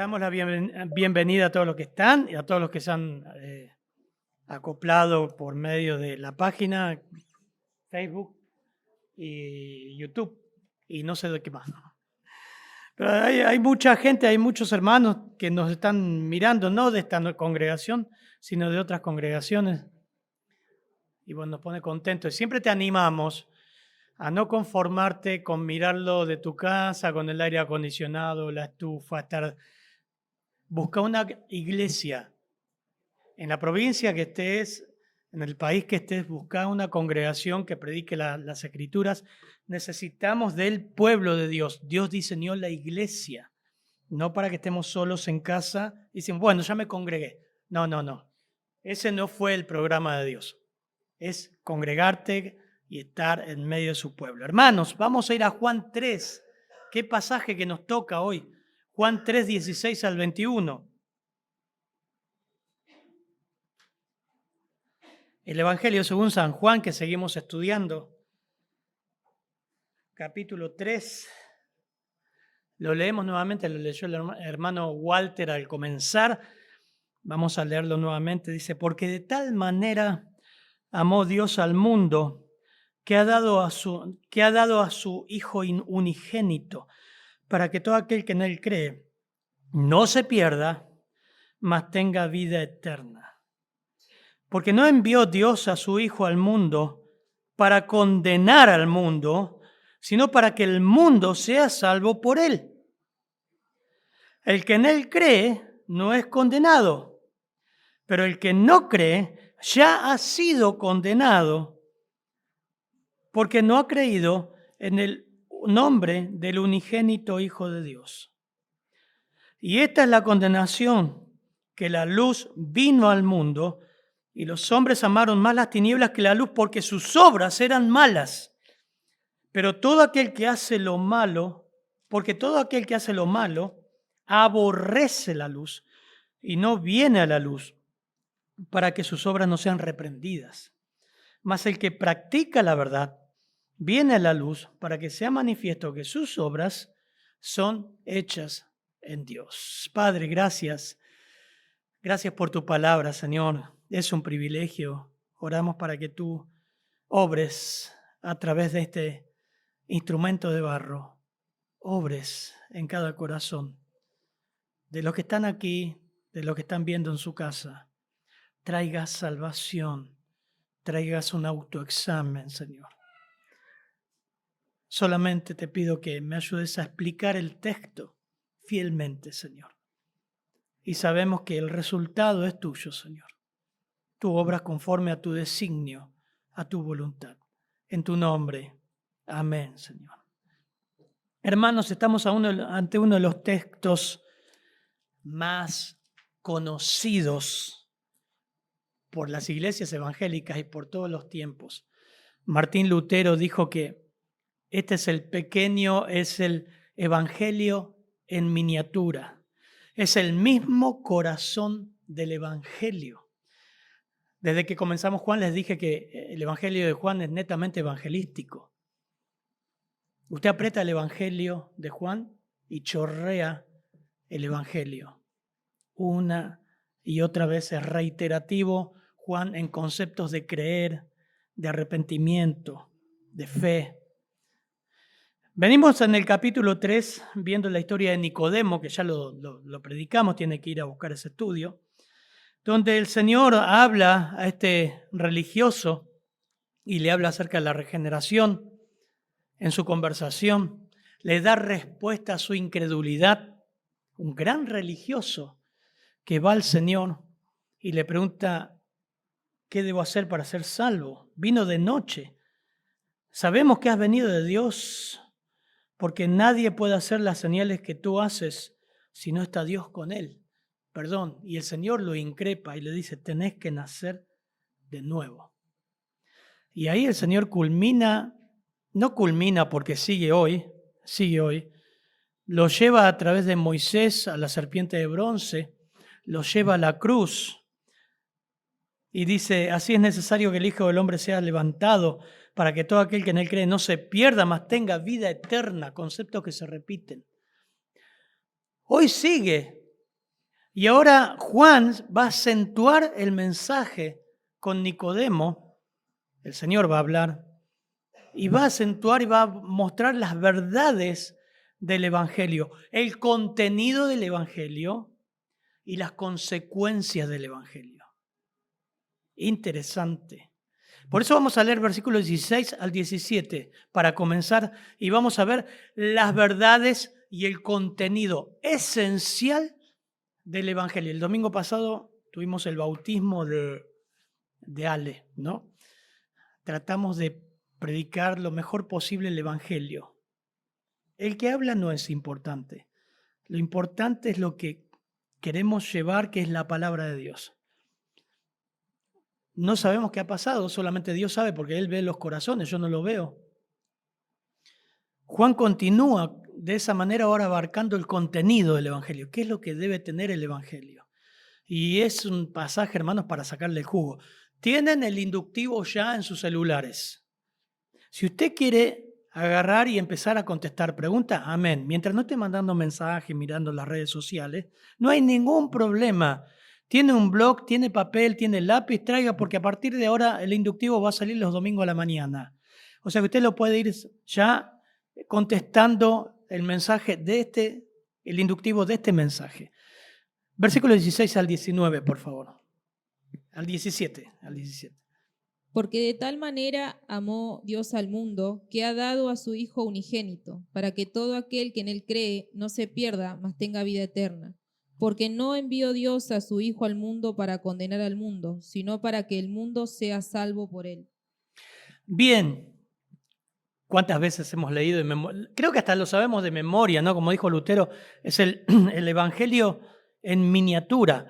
damos la bienvenida a todos los que están y a todos los que se han acoplado por medio de la página, Facebook y YouTube, y no sé de qué más. Pero hay mucha gente, hay muchos hermanos que nos están mirando, no de esta congregación, sino de otras congregaciones. Y bueno, nos pone contentos. Y siempre te animamos a no conformarte con mirarlo de tu casa, con el aire acondicionado, la estufa, busca una iglesia. En la provincia que estés, en el país que estés, busca una congregación que predique las Escrituras. Necesitamos del pueblo de Dios. Dios diseñó la iglesia, no para que estemos solos en casa y dicen, bueno, ya me congregué. No. Ese no fue el programa de Dios. Es congregarte y estar en medio de su pueblo. Hermanos, vamos a ir a Juan 3. ¿Qué pasaje que nos toca hoy? Juan 3, 16 al 21. El Evangelio según San Juan, que seguimos estudiando. Capítulo 3. Lo leemos nuevamente, lo leyó el hermano Walter al comenzar. Vamos a leerlo nuevamente. Dice, porque de tal manera amó Dios al mundo, que ha dado a su Hijo unigénito, para que todo aquel que en Él cree no se pierda, mas tenga vida eterna. Porque no envió Dios a su Hijo al mundo para condenar al mundo, sino para que el mundo sea salvo por Él. El que en Él cree no es condenado, pero el que no cree ya ha sido condenado, porque no ha creído en el nombre del unigénito Hijo de Dios. Y esta es la condenación, que la luz vino al mundo, y los hombres amaron más las tinieblas que la luz, porque sus obras eran malas. Pero todo aquel que hace lo malo, porque todo aquel que hace lo malo, aborrece la luz, y no viene a la luz, para que sus obras no sean reprendidas. Mas el que practica la verdad, viene a la luz para que sea manifiesto que sus obras son hechas en Dios. Padre, gracias. Gracias por tu palabra, Señor. Es un privilegio. Oramos para que tú obres a través de este instrumento de barro. Obres en cada corazón. De los que están aquí, de los que están viendo en su casa. Traigas salvación. Traigas un autoexamen, Señor. Solamente te pido que me ayudes a explicar el texto fielmente, Señor. Y sabemos que el resultado es tuyo, Señor. Tú obras conforme a tu designio, a tu voluntad. En tu nombre. Amén, Señor. Hermanos, estamos ante uno de los textos más conocidos por las iglesias evangélicas y por todos los tiempos. Martín Lutero dijo que este es el evangelio en miniatura. Es el mismo corazón del evangelio. Desde que comenzamos Juan les dije que el evangelio de Juan es netamente evangelístico. Usted aprieta el evangelio de Juan y chorrea el evangelio. Una y otra vez es reiterativo Juan en conceptos de creer, de arrepentimiento, de fe. Venimos en el capítulo 3 viendo la historia de Nicodemo, que ya lo predicamos, tiene que ir a buscar ese estudio, donde el Señor habla a este religioso y le habla acerca de la regeneración. En su conversación le da respuesta a su incredulidad. Un gran religioso que va al Señor y le pregunta, ¿qué debo hacer para ser salvo? Vino de noche. Sabemos que has venido de Dios, porque nadie puede hacer las señales que tú haces si no está Dios con él. Perdón, y el Señor lo increpa y le dice, tenés que nacer de nuevo. Y ahí el Señor no culmina porque sigue hoy, lo lleva a través de Moisés a la serpiente de bronce, lo lleva a la cruz y dice, así es necesario que el Hijo del Hombre sea levantado para que todo aquel que en él cree no se pierda, mas tenga vida eterna, conceptos que se repiten. Hoy sigue Y ahora Juan va a acentuar el mensaje con Nicodemo. El Señor va a hablar y va a acentuar y va a mostrar las verdades del Evangelio, el contenido del Evangelio y las consecuencias del Evangelio. Interesante. Por eso vamos a leer versículos 16 al 17 para comenzar y vamos a ver las verdades y el contenido esencial del Evangelio. El domingo pasado tuvimos el bautismo de Ale, ¿no? Tratamos de predicar lo mejor posible el Evangelio. El que habla no es importante. Lo importante es lo que queremos llevar, que es la palabra de Dios. No sabemos qué ha pasado, solamente Dios sabe porque Él ve los corazones, yo no lo veo. Juan continúa de esa manera ahora abarcando el contenido del Evangelio. ¿Qué es lo que debe tener el Evangelio? Y es un pasaje, hermanos, para sacarle el jugo. Tienen el inductivo ya en sus celulares. Si usted quiere agarrar y empezar a contestar preguntas, amén. Mientras no esté mandando mensajes, mirando las redes sociales, no hay ningún problema. Tiene un blog, tiene papel, tiene lápiz, traiga, porque a partir de ahora el inductivo va a salir los domingos a la mañana. O sea que usted lo puede ir ya contestando el mensaje de el inductivo de este mensaje. Versículo 16 al 19, por favor. Al 17. Porque de tal manera amó Dios al mundo, que ha dado a su Hijo unigénito, para que todo aquel que en él cree no se pierda, mas tenga vida eterna. Porque no envió Dios a su Hijo al mundo para condenar al mundo, sino para que el mundo sea salvo por él. Bien. ¿Cuántas veces hemos leído de memoria? Creo que hasta lo sabemos de memoria, ¿no? Como dijo Lutero, es el Evangelio en miniatura.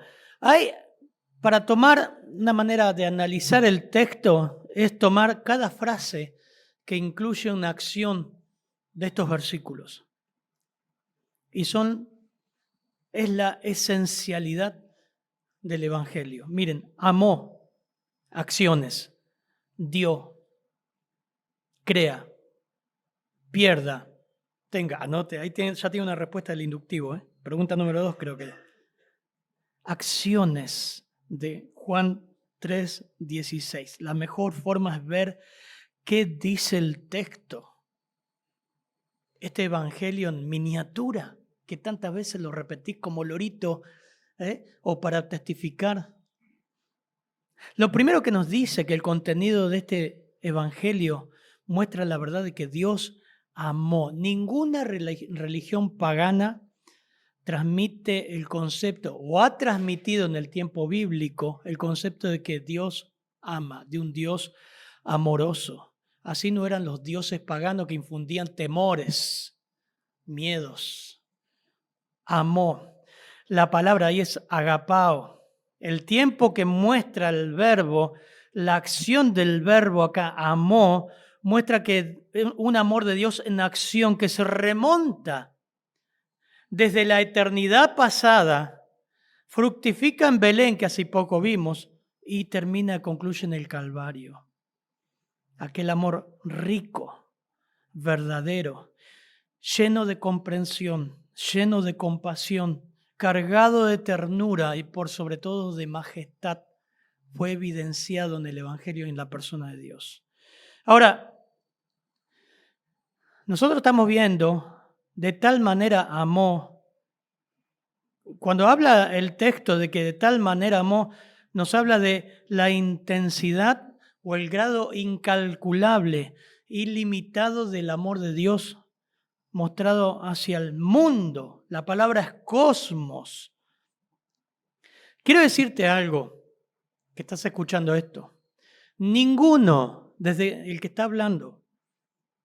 Para tomar una manera de analizar el texto, es tomar cada frase que incluye una acción de estos versículos. Y es la esencialidad del Evangelio. Miren, amó, acciones, dio, crea, pierda, tenga, anote, ahí ya tiene una respuesta del inductivo. Pregunta número 2 creo que. Acciones de Juan 3:16. La mejor forma es ver qué dice el texto. Este evangelio en miniatura, que tantas veces lo repetís como lorito, o para testificar. Lo primero que nos dice que el contenido de este evangelio muestra la verdad de que Dios amó. Ninguna religión pagana transmite el concepto, o ha transmitido en el tiempo bíblico, el concepto de que Dios ama, de un Dios amoroso. Así no eran los dioses paganos que infundían temores, miedos. Amó. La palabra ahí es agapao. El tiempo que muestra el verbo, la acción del verbo acá, amó, muestra que un amor de Dios en acción que se remonta desde la eternidad pasada, fructifica en Belén, que hace poco vimos, y concluye en el Calvario. Aquel amor rico, verdadero, lleno de comprensión, lleno de compasión, cargado de ternura y por sobre todo de majestad, fue evidenciado en el Evangelio y en la persona de Dios. Ahora, nosotros estamos viendo, de tal manera amó. Cuando habla el texto de que de tal manera amó, nos habla de la intensidad o el grado incalculable, ilimitado del amor de Dios mostrado hacia el mundo. La palabra es cosmos. Quiero decirte algo, que estás escuchando esto. Ninguno, desde el que está hablando,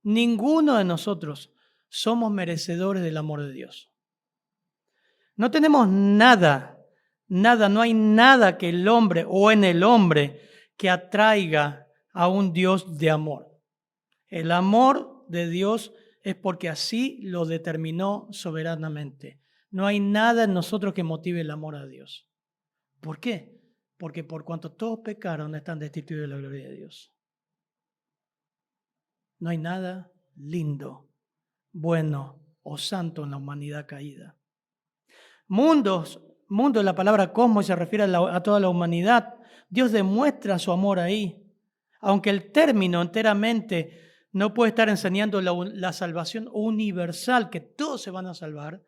ninguno de nosotros somos merecedores del amor de Dios. No tenemos nada, no hay nada que el hombre o en el hombre que atraiga a un Dios de amor. El amor de Dios es porque así lo determinó soberanamente. No hay nada en nosotros que motive el amor a Dios. ¿Por qué? Porque por cuanto todos pecaron están destituidos de la gloria de Dios. No hay nada lindo, bueno o santo en la humanidad caída. Mundos mundo, la palabra cosmos se refiere a toda la humanidad. Dios demuestra su amor ahí. Aunque el término enteramente no puede estar enseñando la salvación universal, que todos se van a salvar,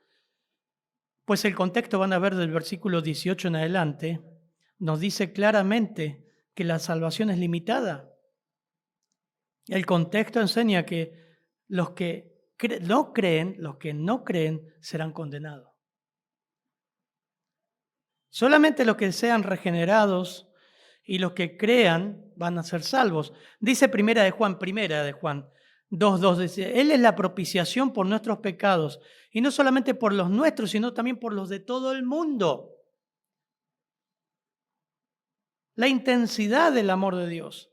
pues el contexto van a ver del versículo 18 en adelante, nos dice claramente que la salvación es limitada. El contexto enseña que los que no creen serán condenados. Solamente los que sean regenerados y los que crean van a ser salvos. Dice primera de Juan 2:2, dice, Él es la propiciación por nuestros pecados, y no solamente por los nuestros, sino también por los de todo el mundo. La intensidad del amor de Dios.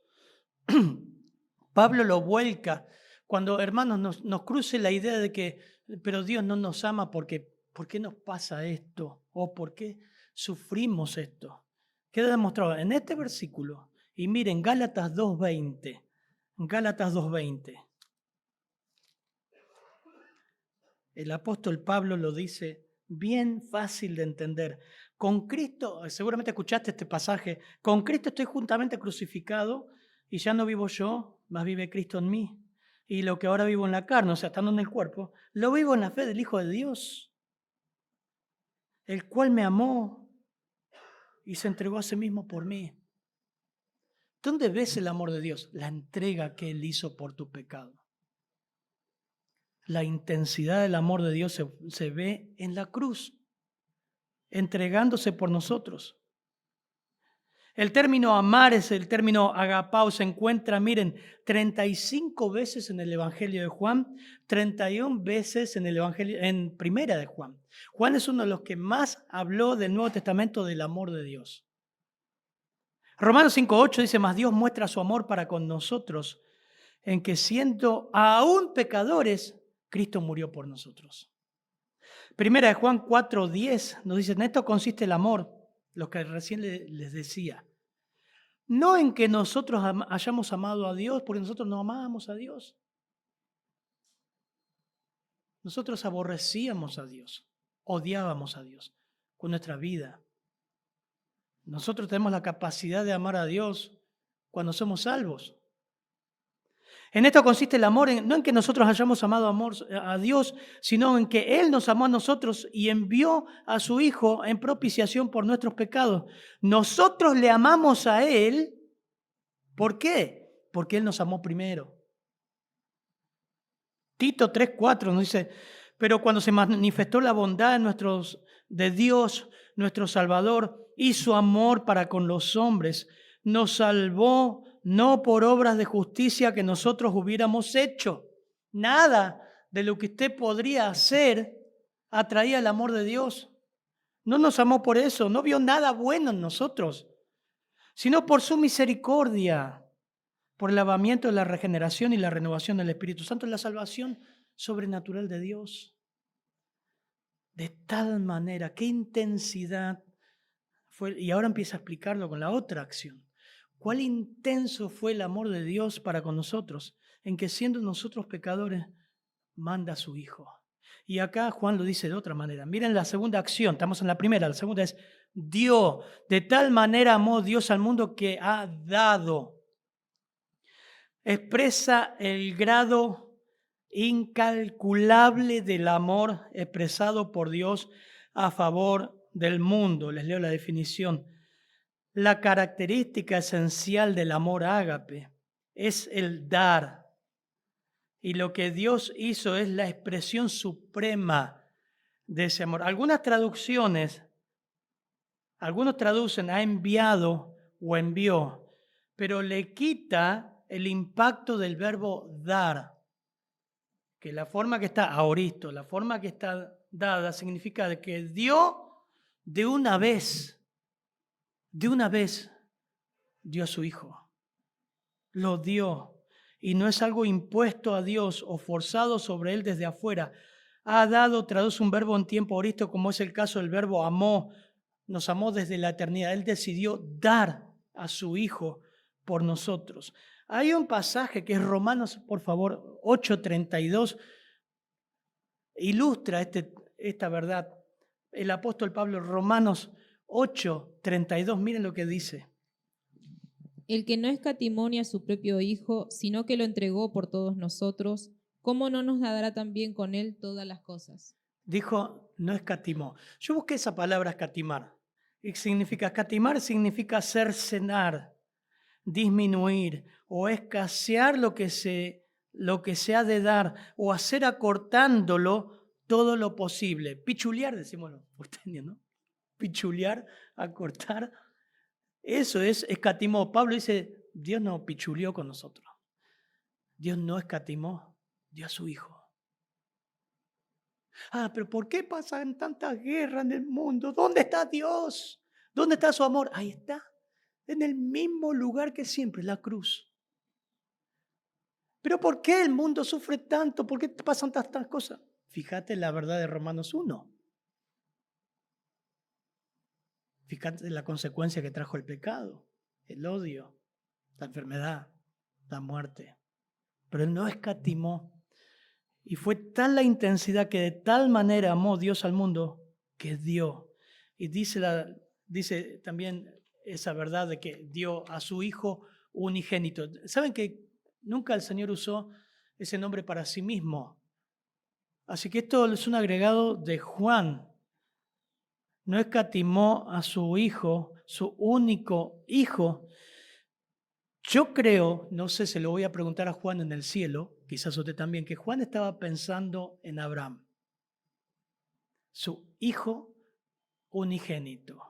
Pablo lo vuelca cuando, hermanos, nos cruce la idea de que, pero Dios no nos ama porque, ¿por qué nos pasa esto? ¿O por qué sufrimos esto? Queda demostrado en este versículo. Y miren, Gálatas 2:20. Gálatas 2:20. El apóstol Pablo lo dice bien fácil de entender. Con Cristo, seguramente escuchaste este pasaje, con Cristo estoy juntamente crucificado y ya no vivo yo, más vive Cristo en mí. Y lo que ahora vivo en la carne, o sea, estando en el cuerpo, lo vivo en la fe del Hijo de Dios, el cual me amó y se entregó a sí mismo por mí. ¿Dónde ves el amor de Dios? La entrega que Él hizo por tu pecado. La intensidad del amor de Dios se ve en la cruz, entregándose por nosotros. El término amar es el término agapao, se encuentra, miren, 35 veces en el Evangelio de Juan, 31 veces en Primera de Juan. Juan es uno de los que más habló del Nuevo Testamento del amor de Dios. Romanos 5:8 dice, mas Dios muestra su amor para con nosotros, en que siendo aún pecadores, Cristo murió por nosotros. Primera de Juan 4:10 nos dice, en esto consiste el amor, lo que recién les decía. No en que nosotros hayamos amado a Dios, porque nosotros no amábamos a Dios. Nosotros aborrecíamos a Dios, odiábamos a Dios con nuestra vida. Nosotros tenemos la capacidad de amar a Dios cuando somos salvos. En esto consiste el amor, no en que nosotros hayamos amado a Dios, sino en que Él nos amó a nosotros y envió a su Hijo en propiciación por nuestros pecados. Nosotros le amamos a Él, ¿por qué? Porque Él nos amó primero. Tito 3:4 nos dice, pero cuando se manifestó la bondad de Dios, nuestro Salvador, y su amor para con los hombres, nos salvó no por obras de justicia que nosotros hubiéramos hecho. Nada de lo que usted podría hacer atraía el amor de Dios. No nos amó por eso, no vio nada bueno en nosotros, sino por su misericordia, por el lavamiento de la regeneración y la renovación del Espíritu Santo, la salvación sobrenatural de Dios. De tal manera, qué intensidad fue, y ahora empieza a explicarlo con la otra acción. Cuál intenso fue el amor de Dios para con nosotros, en que siendo nosotros pecadores, manda a su Hijo. Y acá Juan lo dice de otra manera. Miren la segunda acción, estamos en la primera, la segunda es dio. De tal manera amó Dios al mundo que ha dado. Expresa el grado incalculable del amor expresado por Dios a favor del mundo. Les leo la definición. La característica esencial del amor ágape es el dar. Y lo que Dios hizo es la expresión suprema de ese amor. Algunos traducen ha enviado o envió, pero le quita el impacto del verbo dar, que la forma que está aoristo, la forma que está dada significa de que dio de una vez dio a su Hijo, lo dio, y no es algo impuesto a Dios o forzado sobre Él desde afuera. Ha dado, traduce un verbo en tiempo aoristo, como es el caso del verbo amó, nos amó desde la eternidad. Él decidió dar a su Hijo por nosotros. Hay un pasaje que es Romanos, por favor, 8:32, ilustra esta verdad. el apóstol Pablo, Romanos 8:32, miren lo que dice. El que no escatimó ni a su propio Hijo, sino que lo entregó por todos nosotros, ¿cómo no nos dará también con él todas las cosas? Dijo, no escatimó. Yo busqué esa palabra escatimar. Y significa escatimar, significa cercenar, disminuir o escasear lo que se ha de dar o hacer acortándolo todo lo posible. Pichulear, decimos los porteños, ¿no? Pichulear, acortar. Eso es escatimó. Pablo dice, Dios no pichuleó con nosotros. Dios no escatimó, dio a su Hijo. Pero ¿por qué pasan tantas guerras en el mundo? ¿Dónde está Dios? ¿Dónde está su amor? Ahí está, en el mismo lugar que siempre, la cruz. ¿Pero por qué el mundo sufre tanto? ¿Por qué pasan tantas cosas? Fíjate la verdad de Romanos 1. Fíjate la consecuencia que trajo el pecado, el odio, la enfermedad, la muerte. Pero Él no escatimó. Y fue tal la intensidad que de tal manera amó Dios al mundo que dio. Y dice también esa verdad de que dio a su Hijo unigénito. ¿Saben que nunca el Señor usó ese nombre para sí mismo? Así que esto es un agregado de Juan. No escatimó a su Hijo, su único Hijo. Yo creo, no sé, se lo voy a preguntar a Juan en el cielo, quizás usted también, que Juan estaba pensando en Abraham, su hijo unigénito.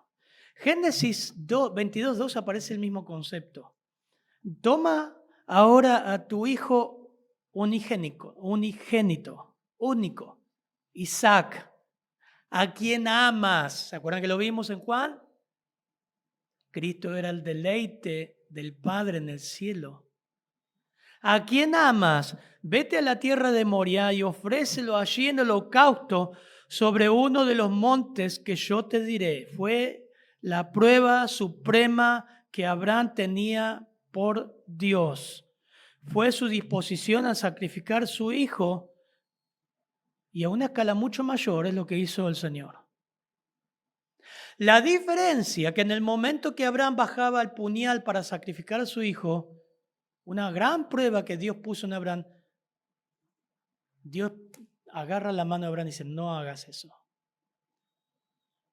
Génesis 22:2 aparece el mismo concepto. Toma ahora a tu hijo unigénito, único, Isaac, a quien amas. ¿Se acuerdan que lo vimos en Juan? Cristo era el deleite del Padre en el cielo. ¿A quién amas? Vete a la tierra de Moria y ofrécelo allí en holocausto sobre uno de los montes que yo te diré. Fue la prueba suprema que Abraham tenía por Dios. Fue su disposición a sacrificar su hijo y a una escala mucho mayor es lo que hizo el Señor. La diferencia que en el momento que Abraham bajaba el puñal para sacrificar a su hijo, una gran prueba que Dios puso en Abraham, Dios agarra la mano de Abraham y dice, no hagas eso.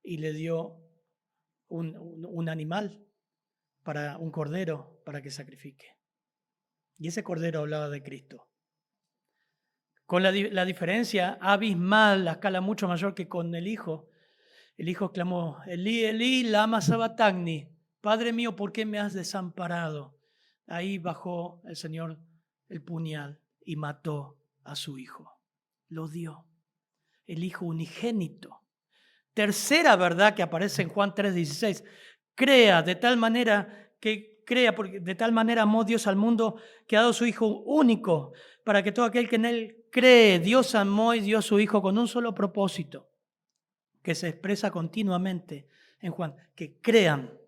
Y le dio un animal, un cordero para que sacrifique. Y ese cordero hablaba de Cristo. Con la diferencia abismal, la escala mucho mayor que con el Hijo. El Hijo clamó, Elí, Elí, lama sabactani. Padre mío, ¿por qué me has desamparado? Ahí bajó el Señor el puñal y mató a su Hijo. Lo dio. El Hijo unigénito. Tercera verdad que aparece en Juan 3:16. Porque de tal manera amó Dios al mundo que ha dado su Hijo único, para que todo aquel que en Él cree, Dios amó y dio a su Hijo con un solo propósito, que se expresa continuamente en Juan, que crean.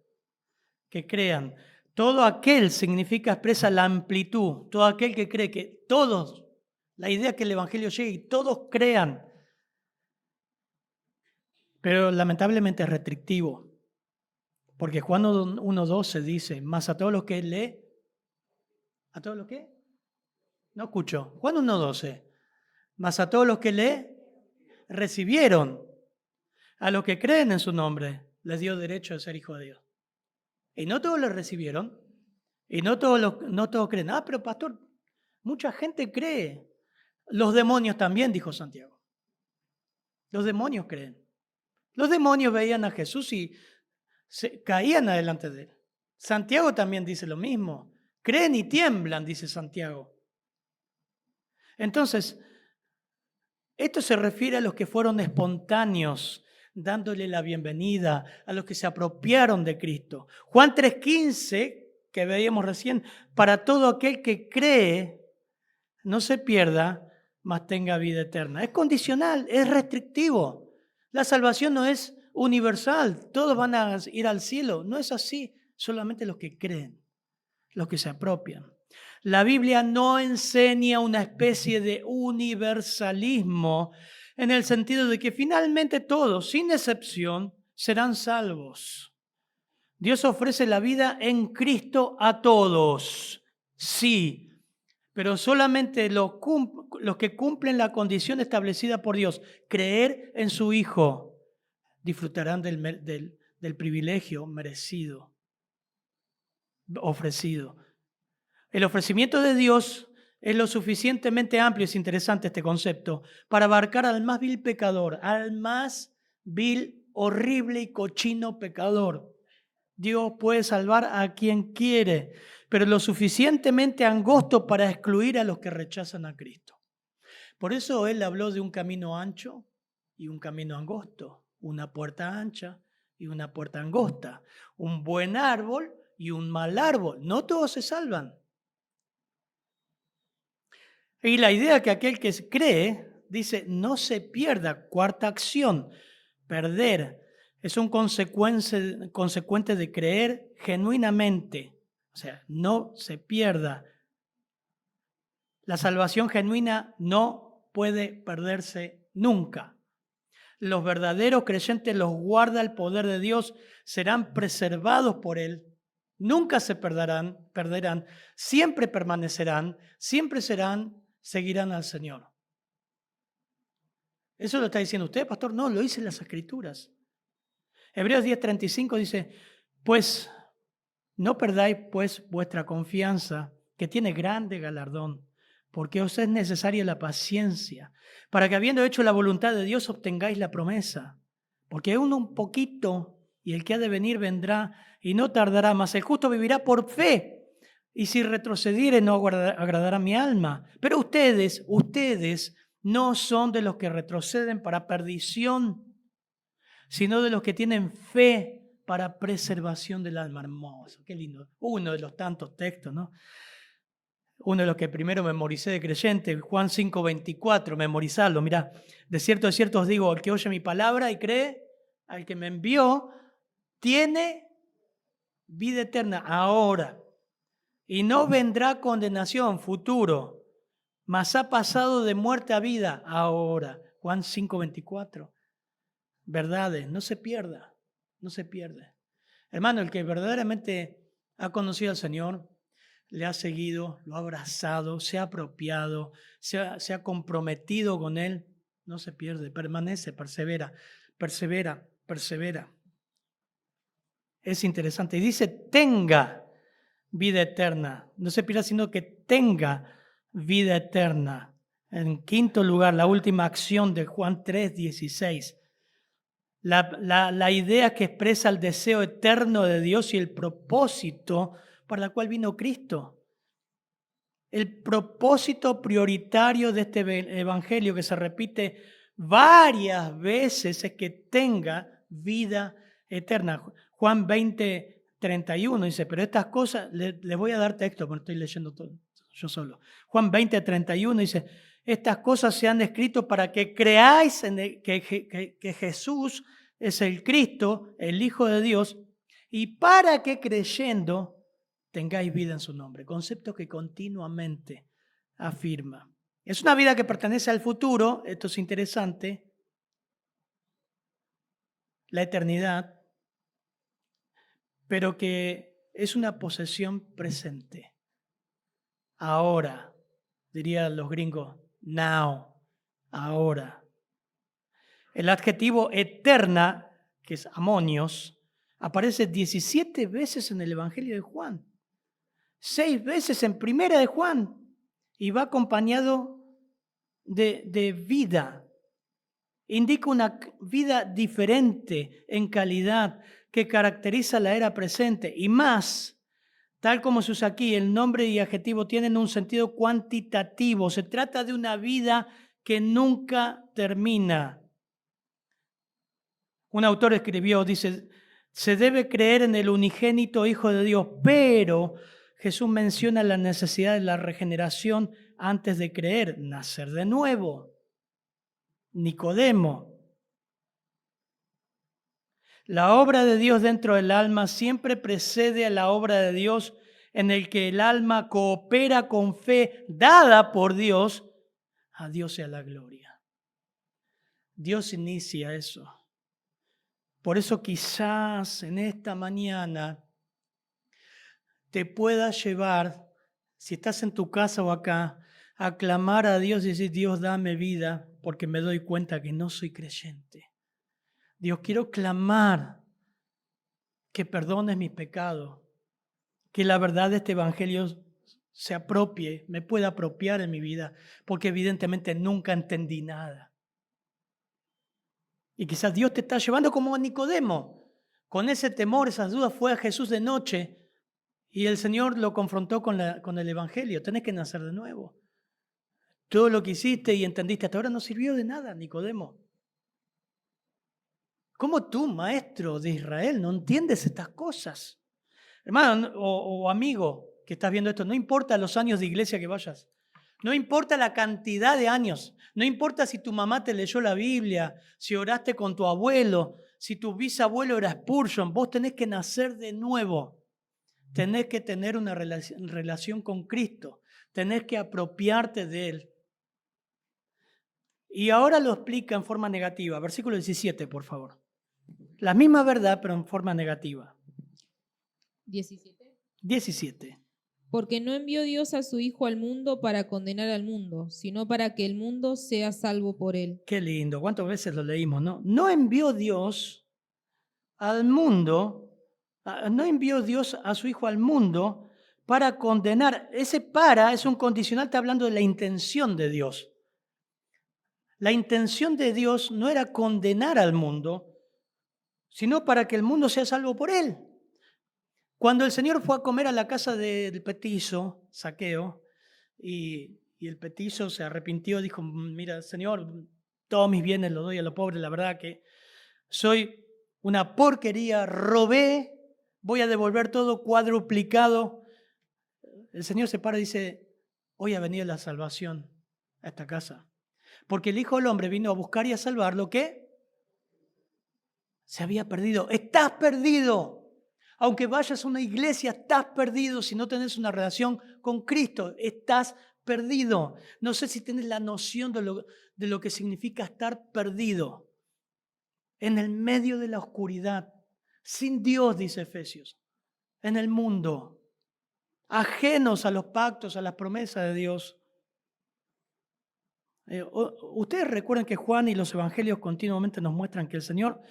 Todo aquel expresa la amplitud, todo aquel que cree, que todos, la idea que el Evangelio llegue y todos crean. Pero lamentablemente es restrictivo, porque Juan 1:12 dice, más a todos los que lee, ¿a todos los que? No escucho. Juan 1:12, más a todos los que lee, recibieron, a los que creen en su nombre, les dio derecho de ser hijos de Dios. Y no todos lo recibieron, y no todos creen. Pero pastor, mucha gente cree. Los demonios también, dijo Santiago. Los demonios creen. Los demonios veían a Jesús y caían adelante de él. Santiago también dice lo mismo. Creen y tiemblan, dice Santiago. Entonces, esto se refiere a los que fueron espontáneos, dándole la bienvenida, a los que se apropiaron de Cristo. Juan 3:15, que veíamos recién, para todo aquel que cree, no se pierda, mas tenga vida eterna. Es condicional, es restrictivo. La salvación no es universal, todos van a ir al cielo. No es así, solamente los que creen, los que se apropian. La Biblia no enseña una especie de universalismo en el sentido de que finalmente todos, sin excepción, serán salvos. Dios ofrece la vida en Cristo a todos, sí, pero solamente los que cumplen la condición establecida por Dios, creer en su Hijo, disfrutarán del privilegio merecido, ofrecido. El ofrecimiento de Dios es lo suficientemente amplio, es interesante este concepto, para abarcar al más vil pecador, al más vil, horrible y cochino pecador. Dios puede salvar a quien quiere, pero lo suficientemente angosto para excluir a los que rechazan a Cristo. Por eso Él habló de un camino ancho y un camino angosto, una puerta ancha y una puerta angosta, un buen árbol y un mal árbol. No todos se salvan. Y la idea que aquel que cree, dice, no se pierda. Cuarta acción, perder. Es un consecuente de creer genuinamente. O sea, no se pierda. La salvación genuina no puede perderse nunca. Los verdaderos creyentes los guarda el poder de Dios, serán preservados por Él. Nunca se perderán, siempre permanecerán, siempre seguirán al Señor. ¿Eso lo está diciendo usted, pastor? No, lo dice en las Escrituras. Hebreos 10:35 dice, pues no perdáis pues vuestra confianza, que tiene grande galardón, porque os es necesaria la paciencia, para que habiendo hecho la voluntad de Dios obtengáis la promesa. Porque aún un poquito, y el que ha de venir vendrá, y no tardará más. El justo vivirá por fe, y si retrocediere no agradará mi alma. Pero ustedes no son de los que retroceden para perdición, sino de los que tienen fe para preservación del alma. Hermoso, qué lindo. Uno de los tantos textos, ¿no? Uno de los que primero memoricé de creyente, Juan 5:24, memorizarlo. Mirá, de cierto os digo, el que oye mi palabra y cree al que me envió, tiene vida eterna ahora. Y no vendrá condenación, futuro, mas ha pasado de muerte a vida ahora. Juan 5:24. Verdades, no se pierda, no se pierde. Hermano, el que verdaderamente ha conocido al Señor, le ha seguido, lo ha abrazado, se ha apropiado, se ha comprometido con Él, no se pierde, permanece, persevera. Es interesante. Y dice, tenga vida eterna. No se pierda, sino que tenga vida eterna. En quinto lugar, la última acción de Juan 3:16. La idea que expresa el deseo eterno de Dios y el propósito para el cual vino Cristo. El propósito prioritario de este evangelio que se repite varias veces es que tenga vida eterna. Juan 20:31 dice, pero estas cosas, les voy a dar texto, porque estoy leyendo todo yo solo. Juan 20:31 dice, estas cosas se han escrito para que creáis que Jesús es el Cristo, el Hijo de Dios, y para que creyendo tengáis vida en su nombre. Concepto que continuamente afirma. Es una vida que pertenece al futuro, esto es interesante, la eternidad, pero que es una posesión presente. Ahora, dirían los gringos, now, ahora. El adjetivo eterna, que es amonios, aparece 17 veces en el Evangelio de Juan, 6 veces en Primera de Juan, y va acompañado de vida. Indica una vida diferente en calidad que caracteriza la era presente y más. Tal como se usa aquí, el nombre y adjetivo tienen un sentido cuantitativo. Se trata de una vida que nunca termina. Un autor escribió, dice, se debe creer en el unigénito Hijo de Dios, pero Jesús menciona la necesidad de la regeneración antes de creer, nacer de nuevo. Nicodemo. La obra de Dios dentro del alma siempre precede a la obra de Dios en el que el alma coopera con fe dada por Dios. A Dios sea la gloria. Dios inicia eso. Por eso quizás en esta mañana te pueda llevar, si estás en tu casa o acá, a clamar a Dios y decir, Dios, dame vida, porque me doy cuenta que no soy creyente. Dios, quiero clamar que perdones mis pecados, que la verdad de este evangelio se apropie, me pueda apropiar en mi vida, porque evidentemente nunca entendí nada. Y quizás Dios te está llevando como a Nicodemo. Con ese temor, esas dudas, fue a Jesús de noche y el Señor lo confrontó con el evangelio. Tenés que nacer de nuevo. Todo lo que hiciste y entendiste hasta ahora no sirvió de nada, Nicodemo. ¿Cómo tú, maestro de Israel, no entiendes estas cosas? Hermano o amigo que estás viendo esto, no importa los años de iglesia que vayas, no importa la cantidad de años, no importa si tu mamá te leyó la Biblia, si oraste con tu abuelo, si tu bisabuelo era Spurgeon, vos tenés que nacer de nuevo, tenés que tener una relación con Cristo, tenés que apropiarte de Él. Y ahora lo explica en forma negativa, versículo 17, por favor. La misma verdad, pero en forma negativa. 17. Porque no envió Dios a su Hijo al mundo para condenar al mundo, sino para que el mundo sea salvo por él. Qué lindo, ¿cuántas veces lo leímos, no? No envió Dios al mundo, no envió Dios a su Hijo al mundo para condenar. Ese para es un condicional, está hablando de la intención de Dios. La intención de Dios no era condenar al mundo, sino para que el mundo sea salvo por él. Cuando el Señor fue a comer a la casa del petizo, Zaqueo, y el petizo se arrepintió, dijo, mira, Señor, todos mis bienes los doy a los pobres, la verdad que soy una porquería, robé, voy a devolver todo cuadruplicado. El Señor se para y dice, hoy ha venido la salvación a esta casa, porque el Hijo del Hombre vino a buscar y a salvar lo que se había perdido. Estás perdido. Aunque vayas a una iglesia, estás perdido si no tenés una relación con Cristo. Estás perdido. No sé si tenés la noción de lo que significa estar perdido. En el medio de la oscuridad, sin Dios, dice Efesios, en el mundo, ajenos a los pactos, a las promesas de Dios. Ustedes recuerdan que Juan y los evangelios continuamente nos muestran que el Señor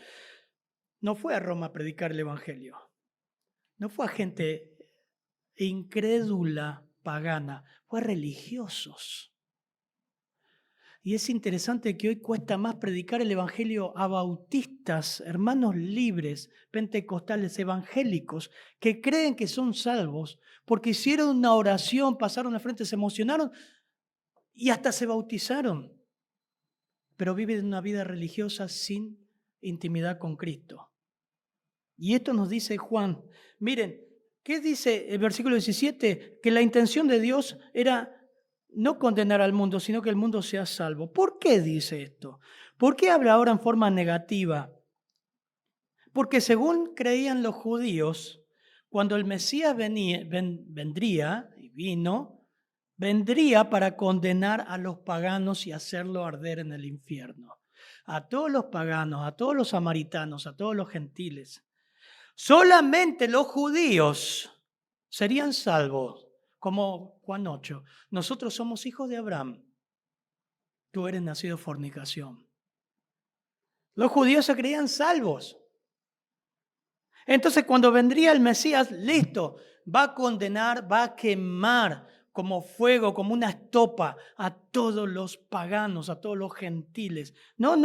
no fue a Roma a predicar el evangelio. No fue a gente incrédula, pagana, fue a religiosos. Y es interesante que hoy cuesta más predicar el evangelio a bautistas, hermanos libres, pentecostales, evangélicos, que creen que son salvos porque hicieron una oración, pasaron al frente, se emocionaron y hasta se bautizaron. Pero viven una vida religiosa sin intimidad con Cristo. Y esto nos dice Juan. Miren, ¿qué dice el versículo 17? Que la intención de Dios era no condenar al mundo, sino que el mundo sea salvo. ¿Por qué dice esto? ¿Por qué habla ahora en forma negativa? Porque según creían los judíos, cuando el Mesías vendría y vino, vendría para condenar a los paganos y hacerlo arder en el infierno. A todos los paganos, a todos los samaritanos, a todos los gentiles. Solamente los judíos serían salvos, como Juan 8. Nosotros somos hijos de Abraham. Tú eres nacido de fornicación. Los judíos se creían salvos. Entonces, cuando vendría el Mesías, listo, va a condenar, va a quemar como fuego, como una estopa a todos los paganos, a todos los gentiles. No.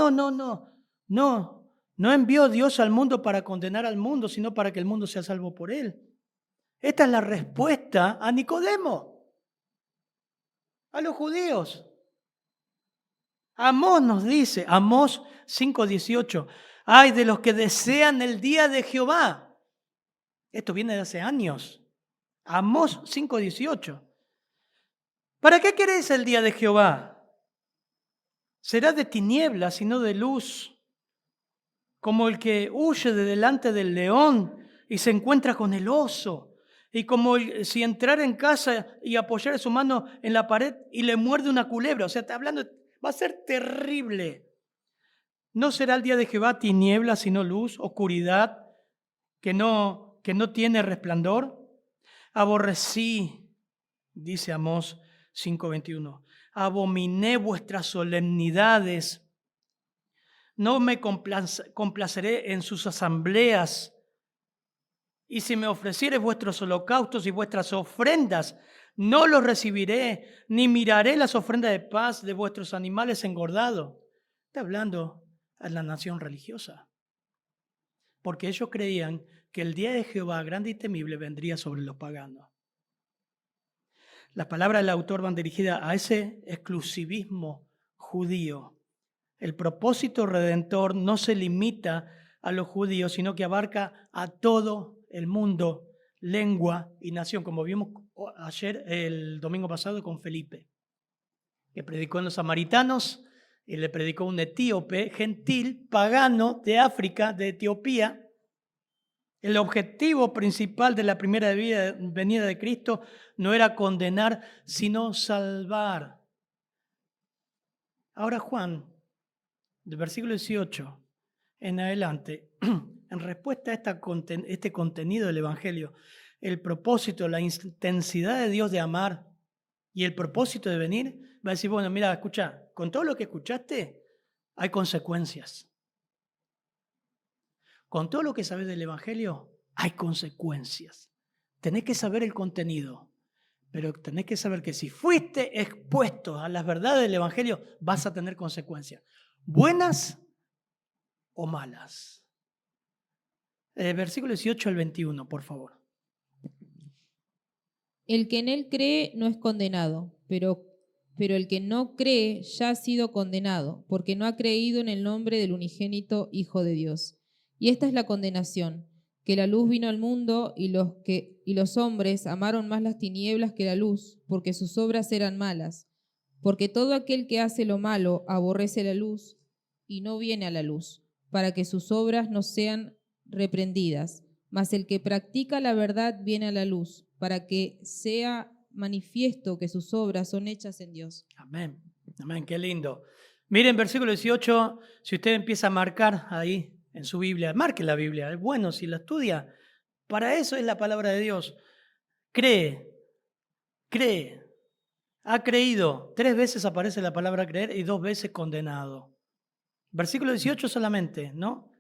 No envió Dios al mundo para condenar al mundo, sino para que el mundo sea salvo por él. Esta es la respuesta a Nicodemo, a los judíos. Amós nos dice, Amós 5:18, ay de los que desean el día de Jehová. Esto viene de hace años. Amós 5:18. ¿Para qué queréis el día de Jehová? Será de tinieblas y no de luz, como el que huye de delante del león y se encuentra con el oso, y como si entrara en casa y apoyara su mano en la pared y le muerde una culebra. O sea, está hablando, va a ser terrible. ¿No será el día de Jehová tiniebla sino luz, oscuridad que no tiene resplandor? Aborrecí, dice Amós 5:21, abominé vuestras solemnidades, no me complaceré en sus asambleas. Y si me ofrecieres vuestros holocaustos y vuestras ofrendas, no los recibiré, ni miraré las ofrendas de paz de vuestros animales engordados. Está hablando a la nación religiosa, porque ellos creían que el día de Jehová grande y temible vendría sobre los paganos. Las palabras del autor van dirigidas a ese exclusivismo judío. El propósito redentor no se limita a los judíos, sino que abarca a todo el mundo, lengua y nación, como vimos ayer, el domingo pasado, con Felipe, que predicó en los samaritanos y le predicó un etíope, gentil, pagano de África, de Etiopía. El objetivo principal de la primera venida de Cristo no era condenar, sino salvar. Ahora Juan, del versículo 18 en adelante, en respuesta a este contenido del Evangelio, el propósito, la intensidad de Dios de amar y el propósito de venir, va a decir, bueno, mira, escucha, con todo lo que escuchaste, hay consecuencias. Con todo lo que sabes del Evangelio, hay consecuencias. Tenés que saber el contenido, pero tenés que saber que si fuiste expuesto a las verdades del Evangelio, vas a tener consecuencias, buenas o malas. Versículo 18 al 21, por favor. El que en él cree no es condenado, pero el que no cree ya ha sido condenado, porque no ha creído en el nombre del unigénito Hijo de Dios. Y esta es la condenación, que la luz vino al mundo y los hombres amaron más las tinieblas que la luz, porque sus obras eran malas. Porque todo aquel que hace lo malo aborrece la luz y no viene a la luz, para que sus obras no sean reprendidas. Mas el que practica la verdad viene a la luz, para que sea manifiesto que sus obras son hechas en Dios. Amén. Amén, qué lindo. Miren, versículo 18, si usted empieza a marcar ahí en su Biblia, marque la Biblia, es bueno si la estudia. Para eso es la palabra de Dios. Cree, ha creído. 3 veces aparece la palabra creer y 2 veces condenado. Versículo 18 solamente, ¿no?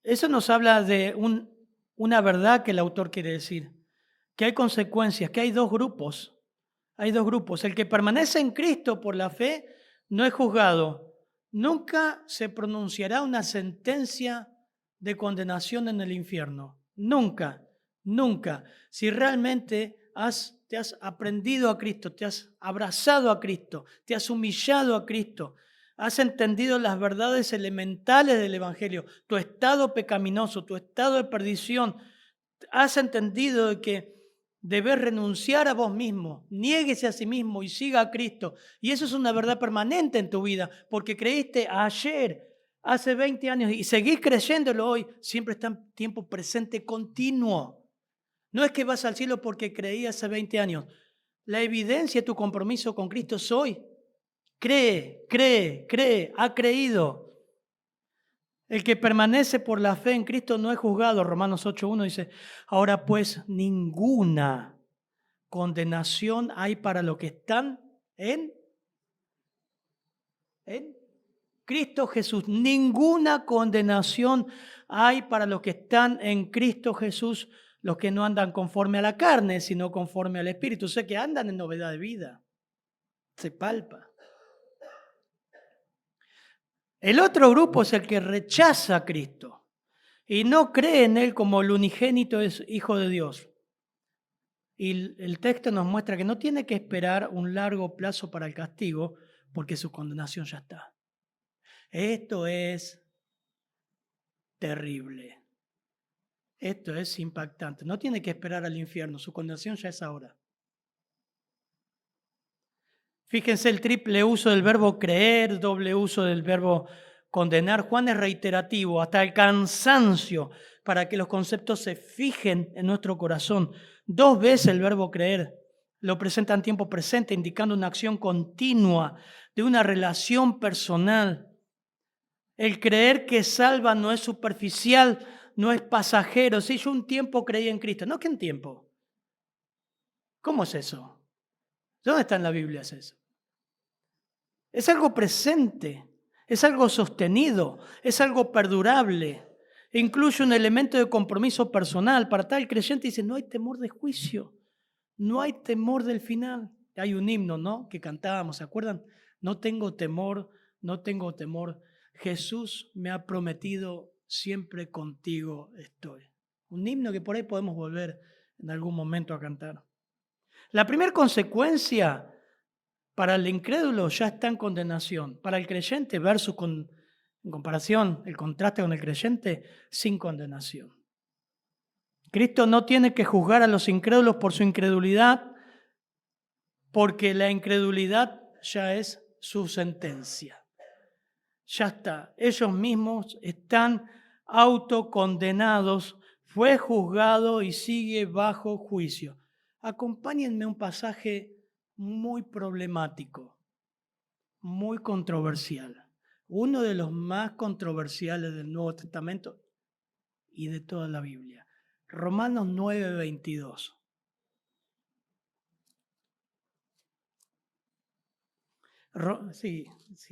Eso nos habla de una verdad que el autor quiere decir, que hay consecuencias, que hay dos grupos. Hay dos grupos. El que permanece en Cristo por la fe no es juzgado. Nunca se pronunciará una sentencia de condenación en el infierno. Nunca, nunca. Si realmente te has aprendido a Cristo, te has abrazado a Cristo, te has humillado a Cristo, has entendido las verdades elementales del Evangelio, tu estado pecaminoso, tu estado de perdición, has entendido que debes renunciar a vos mismo, niéguese a sí mismo y siga a Cristo. Y eso es una verdad permanente en tu vida, porque creíste ayer, hace 20 años y seguís creyéndolo hoy, siempre está en tiempo presente continuo. No es que vas al cielo porque creí hace 20 años. La evidencia de tu compromiso con Cristo es hoy. Cree, ha creído. El que permanece por la fe en Cristo no es juzgado. Romanos 8:1 dice, ahora pues ninguna condenación hay para los que están en Cristo Jesús. Ninguna condenación hay para los que están en Cristo Jesús, los que no andan conforme a la carne, sino conforme al Espíritu. O sea, que andan en novedad de vida. Se palpa. El otro grupo es el que rechaza a Cristo y no cree en Él como el unigénito es Hijo de Dios. Y el texto nos muestra que no tiene que esperar un largo plazo para el castigo porque su condenación ya está. Esto es terrible. Esto es impactante. No tiene que esperar al infierno, su condenación ya es ahora. Fíjense el triple uso del verbo creer, doble uso del verbo condenar. Juan es reiterativo, hasta el cansancio, para que los conceptos se fijen en nuestro corazón. 2 veces el verbo creer lo presenta en tiempo presente, indicando una acción continua de una relación personal. El creer que salva no es superficial, no es pasajero. Sí, yo un tiempo creí en Cristo. No, ¿qué un tiempo? ¿Cómo es eso? ¿Dónde está en la Biblia eso? Es algo presente, es algo sostenido, es algo perdurable. Incluye un elemento de compromiso personal. Para tal creyente dice, no hay temor de juicio, no hay temor del final. Hay un himno, ¿no?, que cantábamos, ¿se acuerdan? No tengo temor, no tengo temor. Jesús me ha prometido, siempre contigo estoy. Un himno que por ahí podemos volver en algún momento a cantar. La primera consecuencia para el incrédulo ya está en condenación. Para el creyente, en comparación, el contraste con el creyente, sin condenación. Cristo no tiene que juzgar a los incrédulos por su incredulidad, porque la incredulidad ya es su sentencia. Ya está. Ellos mismos están autocondenados, fue juzgado y sigue bajo juicio. Acompáñenme a un pasaje muy problemático, muy controversial. Uno de los más controversiales del Nuevo Testamento y de toda la Biblia. Romanos 9:22. Sí,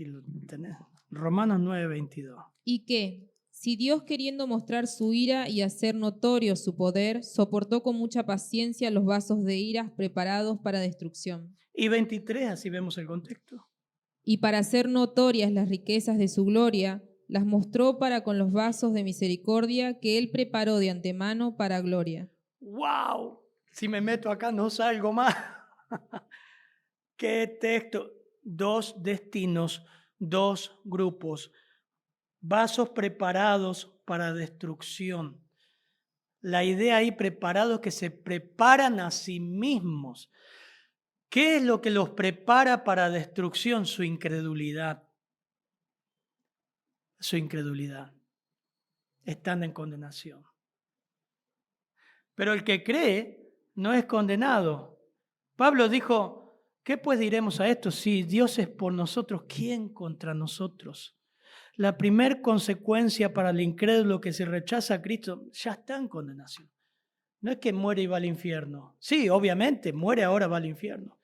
lo tenés. Romanos 9:22. Y que, si Dios, queriendo mostrar su ira y hacer notorio su poder, soportó con mucha paciencia los vasos de ira preparados para destrucción, Y 23, así vemos el contexto. y para hacer notorias las riquezas de su gloria, las mostró para con los vasos de misericordia que él preparó de antemano para gloria. ¡Wow! Si me meto acá no salgo más. ¡Qué texto! Dos destinos, dos grupos, vasos preparados para destrucción. La idea ahí, preparados, que se preparan a sí mismos. ¿Qué es lo que los prepara para destrucción? Su incredulidad. Su incredulidad. Están en condenación. Pero el que cree no es condenado. Pablo dijo, ¿qué pues diremos a esto? Si Dios es por nosotros, ¿quién contra nosotros? La primer consecuencia para el incrédulo que se rechaza a Cristo ya está en condenación. No es que muere y va al infierno. Sí, obviamente, muere ahora, va al infierno.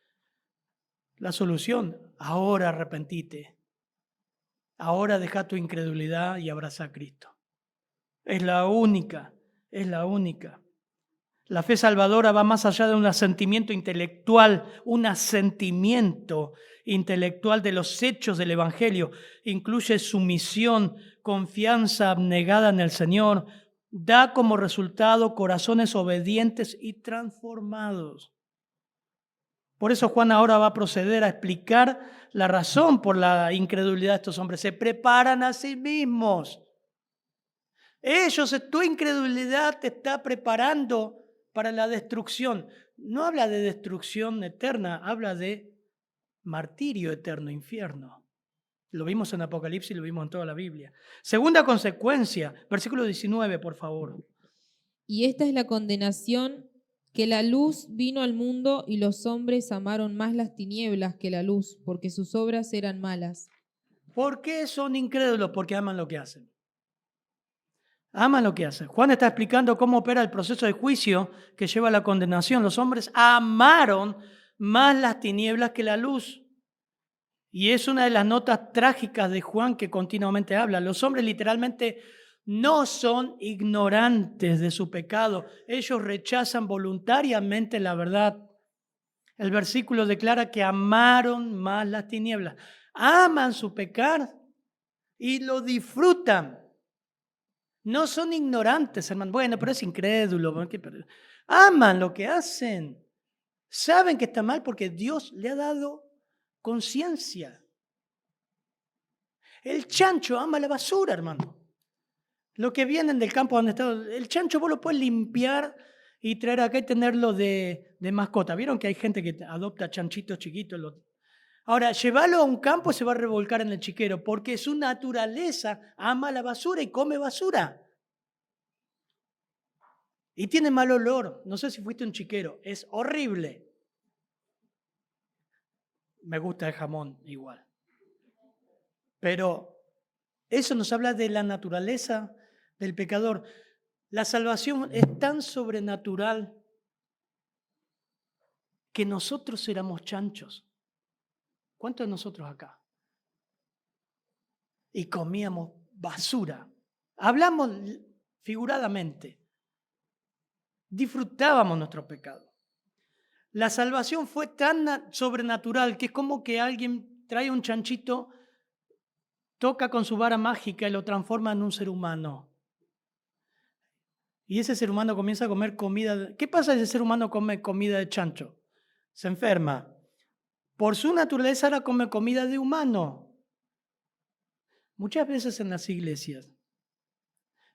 La solución, ahora arrepentite. Ahora deja tu incredulidad y abraza a Cristo. Es la única, es la única. La fe salvadora va más allá de un asentimiento intelectual, de los hechos del Evangelio. Incluye sumisión, confianza abnegada en el Señor. Da como resultado corazones obedientes y transformados. Por eso Juan ahora va a proceder a explicar la razón por la incredulidad de estos hombres. Se preparan a sí mismos. Tu incredulidad te está preparando para la destrucción. No habla de destrucción eterna, habla de martirio eterno, infierno. Lo vimos en Apocalipsis, lo vimos en toda la Biblia. Segunda consecuencia, versículo 19, por favor. Y esta es la condenación, que la luz vino al mundo y los hombres amaron más las tinieblas que la luz, porque sus obras eran malas. ¿Por qué son incrédulos? Porque aman lo que hacen. Aman lo que hacen. Juan está explicando cómo opera el proceso de juicio que lleva a la condenación. Los hombres amaron más las tinieblas que la luz. Y es una de las notas trágicas de Juan que continuamente habla. Los hombres literalmente no son ignorantes de su pecado. Ellos rechazan voluntariamente la verdad. El versículo declara que amaron más las tinieblas. Aman su pecar y lo disfrutan. No son ignorantes, hermano. Bueno, pero es incrédulo. Aman lo que hacen. Saben que está mal porque Dios le ha dado conciencia. El chancho ama la basura, hermano. Lo que vienen del campo donde está, el chancho vos lo puedes limpiar y traer acá y tenerlo de mascota. ¿Vieron que hay gente que adopta chanchitos chiquitos? Ahora, llevarlo a un campo se va a revolcar en el chiquero porque su naturaleza ama la basura y come basura. Y tiene mal olor. No sé si fuiste un chiquero. Es horrible. Me gusta el jamón igual. Pero Eso nos habla de la naturaleza del pecador. La salvación es tan sobrenatural que nosotros éramos chanchos. ¿Cuántos de nosotros acá? Y comíamos basura. Hablamos figuradamente. Disfrutábamos nuestro pecado. La salvación fue tan sobrenatural que es como que alguien trae un chanchito, toca con su vara mágica y lo transforma en un ser humano. Y ese ser humano comienza a comer comida. ¿Qué pasa si ese ser humano come comida de chancho? Se enferma. Por su naturaleza ahora come comida de humano. Muchas veces en las iglesias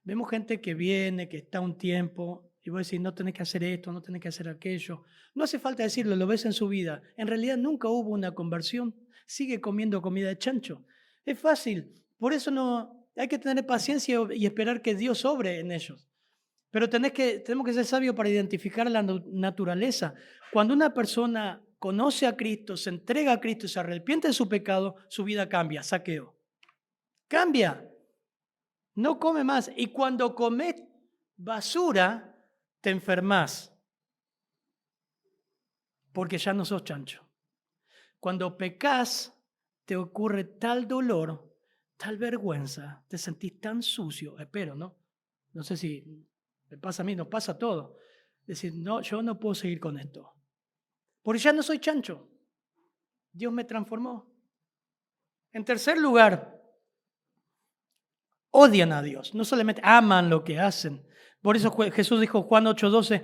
vemos gente que viene, que está un tiempo, y vos decís, no tenés que hacer esto, no tenés que hacer aquello. No hace falta decirlo, lo ves en su vida. En realidad nunca hubo una conversión. Sigue comiendo comida de chancho. Es fácil. Por eso no hay que tener paciencia y esperar que Dios obre en ellos. Pero tenemos que ser sabios para identificar la naturaleza. Cuando una persona conoce a Cristo, se entrega a Cristo y se arrepiente de su pecado, su vida cambia. Saqueo. Cambia. No come más. Y cuando comes basura, te enfermas. Porque ya no sos chancho. Cuando pecas, te ocurre tal dolor, tal vergüenza, te sentís tan sucio. Espero, ¿no? No sé si me pasa a mí, nos pasa a todos. Decir, no, yo no puedo seguir con esto. Porque ya no soy chancho. Dios me transformó. En tercer lugar, odian a Dios. No solamente aman lo que hacen. Por eso Jesús dijo Juan 8:12,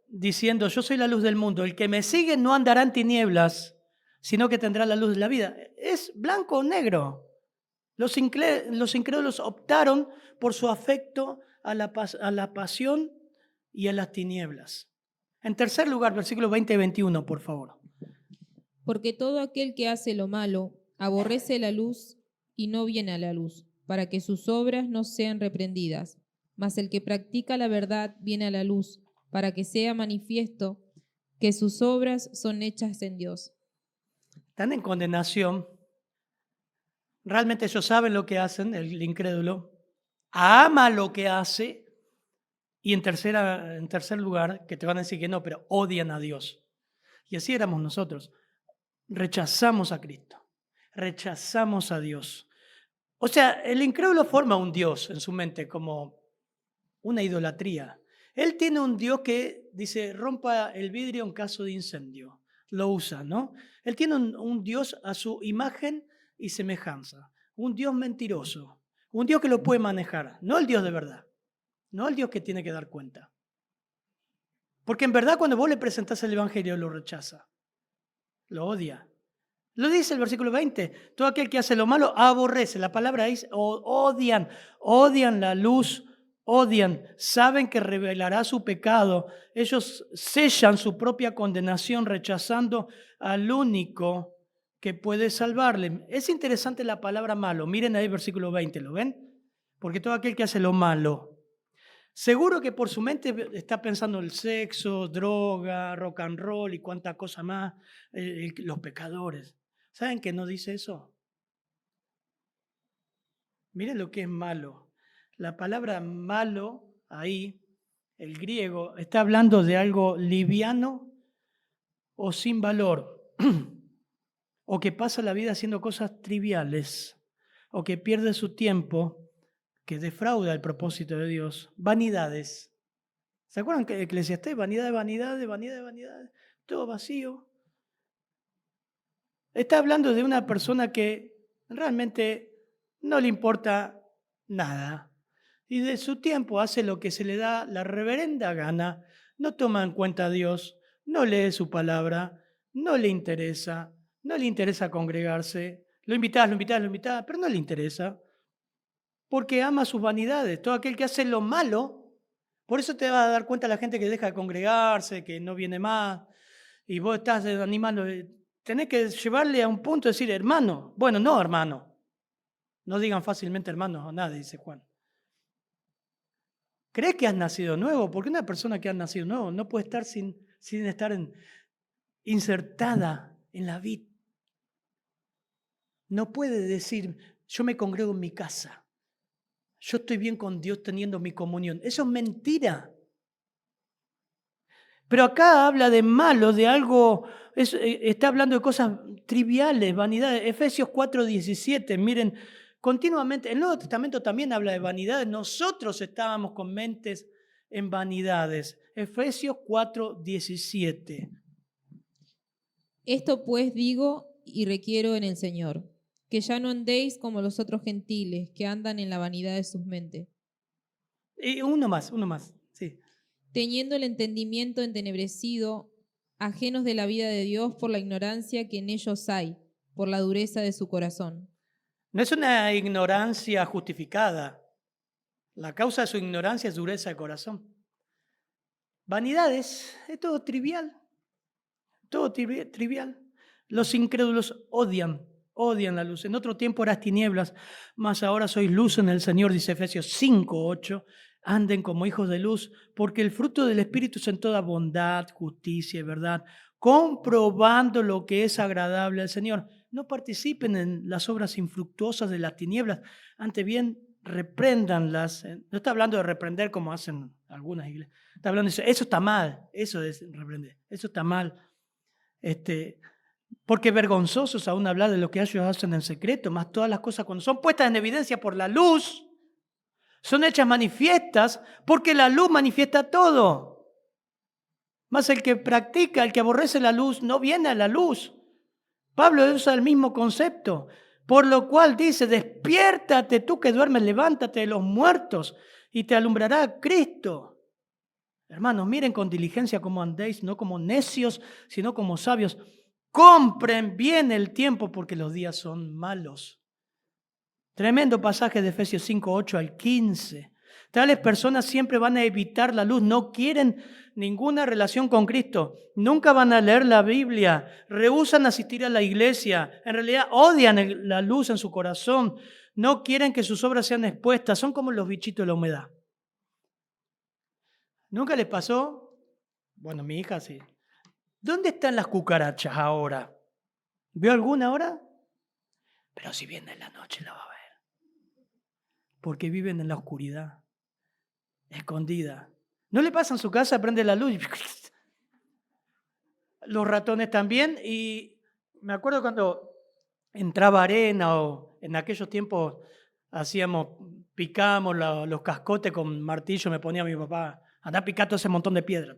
diciendo, yo soy la luz del mundo. El que me sigue no andará en tinieblas, sino que tendrá la luz de la vida. Es blanco o negro. Los incrédulos optaron por su afecto a la pasión y a las tinieblas. En tercer lugar, versículos 20 y 21, por favor. Porque todo aquel que hace lo malo aborrece la luz y no viene a la luz, para que sus obras no sean reprendidas. Mas el que practica la verdad viene a la luz, para que sea manifiesto que sus obras son hechas en Dios. Están en condenación. Realmente ellos saben lo que hacen, el incrédulo. Ama lo que hace. Y en tercer lugar, que te van a decir que no, pero odian a Dios. Y así éramos nosotros. Rechazamos a Cristo. Rechazamos a Dios. O sea, el incrédulo forma un Dios en su mente como una idolatría. Él tiene un Dios que dice, rompa el vidrio en caso de incendio. Lo usa, ¿no? Él tiene un Dios a su imagen y semejanza. Un Dios mentiroso. Un Dios que lo puede manejar. No el Dios de verdad. No el Dios que tiene que dar cuenta. Porque en verdad cuando vos le presentás el Evangelio lo rechaza. Lo odia. Lo dice el versículo 20. Todo aquel que hace lo malo aborrece. La palabra dice odian. Odian la luz. Odian. Saben que revelará su pecado. Ellos sellan su propia condenación rechazando al único que puede salvarle. Es interesante la palabra malo. Miren ahí el versículo 20. ¿Lo ven? Porque todo aquel que hace lo malo. Seguro que por su mente está pensando el sexo, droga, rock and roll y cuánta cosa más, los pecadores. ¿Saben que no dice eso? Miren lo que es malo. La palabra malo ahí, el griego, está hablando de algo liviano o sin valor, o que pasa la vida haciendo cosas triviales, o que pierde su tiempo, que defrauda el propósito de Dios, vanidades. ¿Se acuerdan que Eclesiastés? Vanidad de vanidades, vanidad de vanidades, todo vacío. Está hablando de una persona que realmente no le importa nada. Y de su tiempo hace lo que se le da la reverenda gana, no toma en cuenta a Dios, no lee su palabra, no le interesa congregarse. Lo invitás, pero no le interesa. Porque ama sus vanidades. Todo aquel que hace lo malo. Por eso te vas a dar cuenta la gente que deja de congregarse, que no viene más, y vos estás animando. Tenés que llevarle a un punto de decir, hermano. Bueno, no, hermano. No digan fácilmente hermano a nadie, dice Juan. ¿Crees que has nacido nuevo? Porque una persona que ha nacido nuevo no puede estar sin estar insertada en la vid. No puede decir, Yo me congrego en mi casa. Yo estoy bien con Dios teniendo mi comunión. Eso es mentira. Pero acá habla de malo, de algo, está hablando de cosas triviales, vanidades. Efesios 4:17, miren, continuamente, el Nuevo Testamento también habla de vanidades. Nosotros estábamos con mentes en vanidades. Efesios 4:17. Esto pues digo y requiero en el Señor, que ya no andéis como los otros gentiles, que andan en la vanidad de sus mentes, Y uno más, sí. teniendo el entendimiento entenebrecido, ajenos de la vida de Dios por la ignorancia que en ellos hay, por la dureza de su corazón. No es una ignorancia justificada. La causa de su ignorancia es dureza de corazón. Vanidades, es todo trivial. Todo trivial. Los incrédulos odian la luz. En otro tiempo eras tinieblas, mas ahora sois luz en el Señor, dice Efesios 5:8. Anden como hijos de luz, porque el fruto del Espíritu es en toda bondad, justicia y verdad, comprobando lo que es agradable al Señor. No participen en las obras infructuosas de las tinieblas, antes bien repréndanlas. No está hablando de reprender como hacen algunas iglesias. Está hablando de eso está mal, eso es reprender, eso está mal. Porque vergonzosos aún hablar de lo que ellos hacen en secreto, más todas las cosas cuando son puestas en evidencia por la luz, son hechas manifiestas porque la luz manifiesta todo. Más el que practica, el que aborrece la luz, no viene a la luz. Pablo usa el mismo concepto, por lo cual dice, despiértate tú que duermes, levántate de los muertos y te alumbrará Cristo. Hermanos, miren con diligencia cómo andéis, no como necios, sino como sabios. Compren bien el tiempo porque los días son malos. Tremendo pasaje de Efesios 5:8-15. Tales personas siempre van a evitar la luz, no quieren ninguna relación con Cristo, nunca van a leer la Biblia, rehúsan asistir a la iglesia, en realidad odian la luz en su corazón, no quieren que sus obras sean expuestas, son como los bichitos de la humedad. ¿Nunca les pasó? Bueno, mi hija sí. ¿Dónde están las cucarachas ahora? ¿Vio alguna ahora? Pero si viene en la noche la va a ver. Porque viven en la oscuridad, escondida. ¿No le pasa en su casa, prende la luz? Los ratones también. Y me acuerdo cuando entraba arena o en aquellos tiempos picábamos los cascotes con martillo, me ponía mi papá, andá a picar todo ese montón de piedras.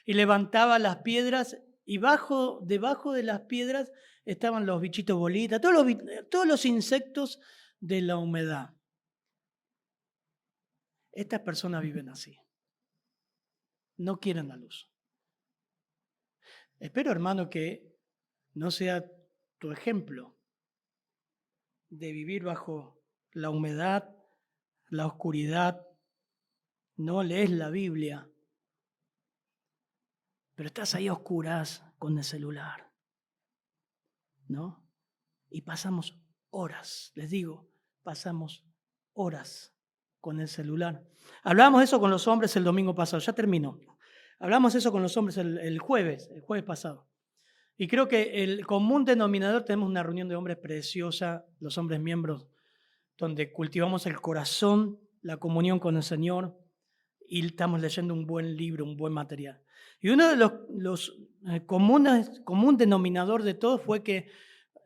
Y levantaba las piedras y debajo de las piedras estaban los bichitos bolitas, todos los insectos de la humedad. Estas personas viven así. No quieren la luz. Espero, hermano, que no sea tu ejemplo de vivir bajo la humedad, la oscuridad. No lees la Biblia, pero estás ahí a oscuras con el celular, ¿no? Y pasamos horas, les digo, pasamos horas con el celular. Hablábamos eso con los hombres el domingo pasado, ya terminó. Hablamos eso con los hombres el jueves pasado. Y creo que el común denominador, tenemos una reunión de hombres preciosa, los hombres miembros, donde cultivamos el corazón, la comunión con el Señor, y estamos leyendo un buen libro, un buen material. Y uno de los común denominador de todo fue que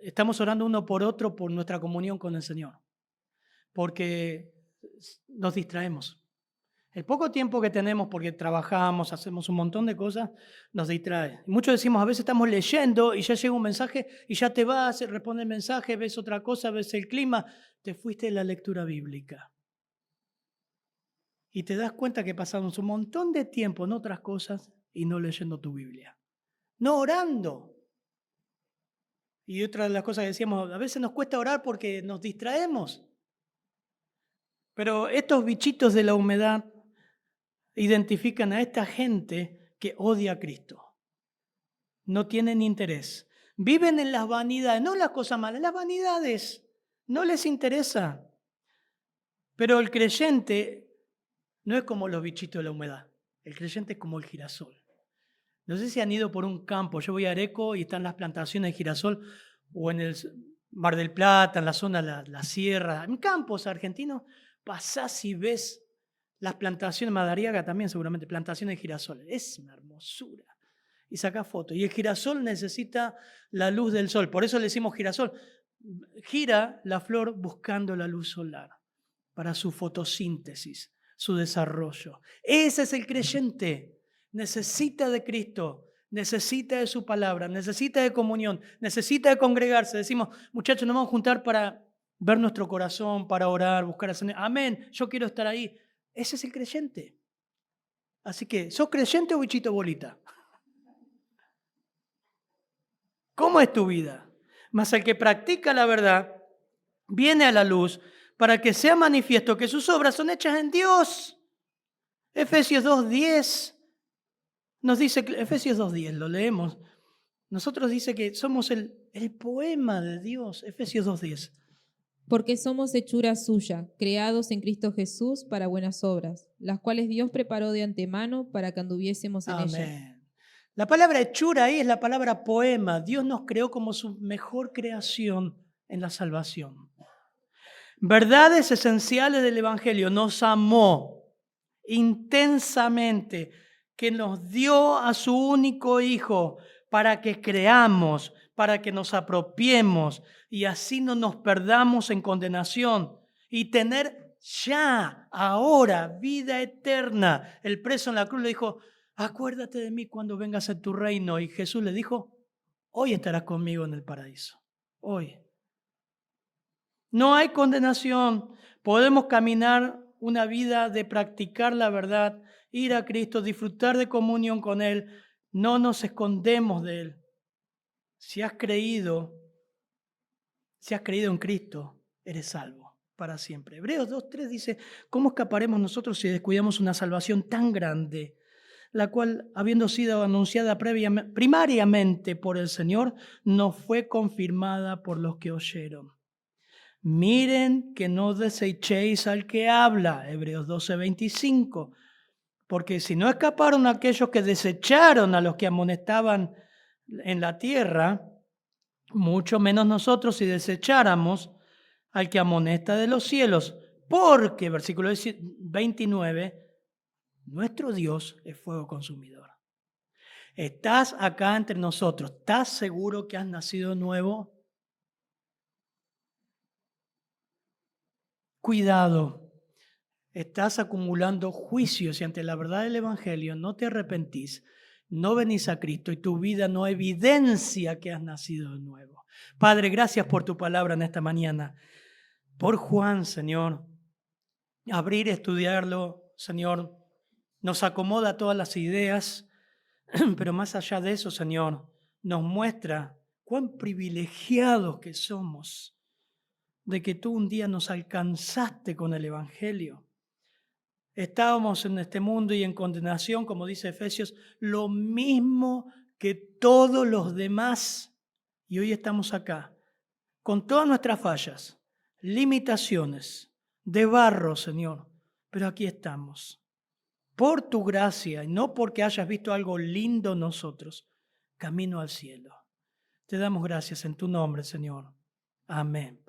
estamos orando uno por otro por nuestra comunión con el Señor, porque nos distraemos. El poco tiempo que tenemos, porque trabajamos, hacemos un montón de cosas, nos distrae. Muchos decimos, a veces estamos leyendo y ya llega un mensaje y ya te vas, responde el mensaje, ves otra cosa, ves el clima, te fuiste de la lectura bíblica. Y te das cuenta que pasamos un montón de tiempo en otras cosas y no leyendo tu Biblia. No orando. Y otra de las cosas que decíamos, a veces nos cuesta orar porque nos distraemos. Pero estos bichitos de la humedad identifican a esta gente que odia a Cristo. No tienen interés. Viven en las vanidades, no las cosas malas, las vanidades. No les interesa. Pero el creyente no es como los bichitos de la humedad. El creyente es como el girasol. No sé si han ido por un campo. Yo voy a Areco y están las plantaciones de girasol o en el Mar del Plata, en la zona de la sierra, en campos argentinos, pasás y ves las plantaciones, Madariaga también seguramente, plantaciones de girasoles. Es una hermosura. Y sacás fotos. Y el girasol necesita la luz del sol. Por eso le decimos girasol. Gira la flor buscando la luz solar para su fotosíntesis, su desarrollo. Ese es el creyente. Necesita de Cristo, necesita de su palabra, necesita de comunión, necesita de congregarse. Decimos, muchachos, nos vamos a juntar para ver nuestro corazón, para orar, buscar al Señor. Amén, yo quiero estar ahí. Ese es el creyente. Así que, ¿sos creyente o bichito bolita? ¿Cómo es tu vida? Mas el que practica la verdad viene a la luz para que sea manifiesto que sus obras son hechas en Dios. Efesios 2:10 nos dice, Efesios 2:10, lo leemos. Nosotros dice que somos el poema de Dios, Efesios 2:10. Porque somos hechura suya, creados en Cristo Jesús para buenas obras, las cuales Dios preparó de antemano para que anduviésemos en ellas. Amén. La palabra hechura ahí es la palabra poema. Dios nos creó como su mejor creación en la salvación. Verdades esenciales del Evangelio. Nos amó intensamente, que nos dio a su único Hijo para que creamos, para que nos apropiemos y así no nos perdamos en condenación y tener ya, ahora, vida eterna. El preso en la cruz le dijo, acuérdate de mí cuando vengas a tu reino. Y Jesús le dijo, hoy estarás conmigo en el paraíso. Hoy. No hay condenación. Podemos caminar una vida de practicar la verdad, ir a Cristo, disfrutar de comunión con Él. No nos escondemos de Él. Si has creído en Cristo, eres salvo para siempre. Hebreos 2:3 dice, ¿cómo escaparemos nosotros si descuidamos una salvación tan grande, la cual, habiendo sido anunciada primariamente por el Señor, no fue confirmada por los que oyeron? Miren que no desechéis al que habla, Hebreos 12:25, porque si no escaparon aquellos que desecharon a los que amonestaban en la tierra, mucho menos nosotros si desecháramos al que amonesta de los cielos, porque, versículo 29, nuestro Dios es fuego consumidor. Estás acá entre nosotros, ¿estás seguro que has nacido nuevo? Cuidado, estás acumulando juicios y ante la verdad del Evangelio no te arrepentís, no venís a Cristo y tu vida no evidencia que has nacido de nuevo. Padre, gracias por tu palabra en esta mañana. Por Juan, Señor, abrir, estudiarlo, Señor, nos acomoda todas las ideas, pero más allá de eso, Señor, nos muestra cuán privilegiados que somos de que tú un día nos alcanzaste con el Evangelio. Estábamos en este mundo y en condenación, como dice Efesios, lo mismo que todos los demás. Y hoy estamos acá, con todas nuestras fallas, limitaciones, de barro, Señor. Pero aquí estamos, por tu gracia, y no porque hayas visto algo lindo en nosotros, camino al cielo. Te damos gracias en tu nombre, Señor. Amén.